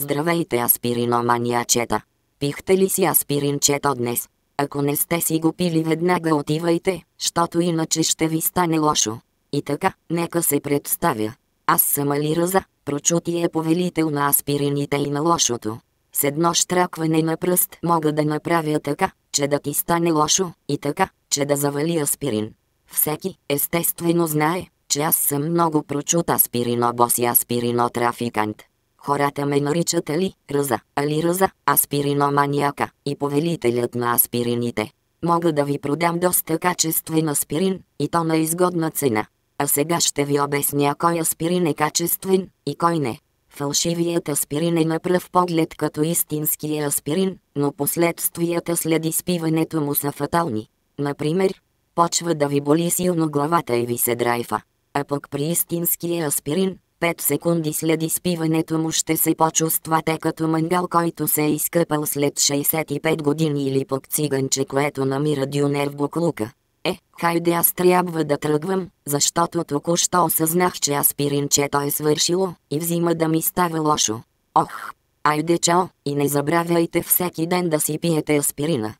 Здравейте, аспириноманиачета! Пихте ли си аспиринчето днес? Ако не сте си го пили, веднага отивайте, щото иначе ще ви стане лошо. И така, нека се представя. Аз съм Али Ръза, прочутия повелител на аспирините и на лошото. С едно щракване на пръст мога да направя така, че да ти стане лошо, и така, че да завали аспирин. Всеки, естествено, знае, че аз съм много прочут аспиринобос и аспиринотрафикант. Хората ме наричат Али Ръза, аспириноманиака и повелителят на аспирините. Мога да ви продам доста качествен аспирин, и то на изгодна цена. А сега ще ви обясня кой аспирин е качествен и кой не. Фалшивият аспирин е на пръв поглед като истинския аспирин, но последствията след изпиването му са фатални. Например, почва да ви боли силно главата и ви се драйфа. А пък при истинския аспирин, 5 секунди след изпиването му ще се почувствате като мангал, който се е изкъпал след 65 години, или пък циганче, което намира дюнер в буклука. Хайде, аз трябва да тръгвам, защото току-що осъзнах, че аспиринчето е свършило и взима да ми става лошо. Айде, чао, и не забравяйте всеки ден да си пиете аспирина.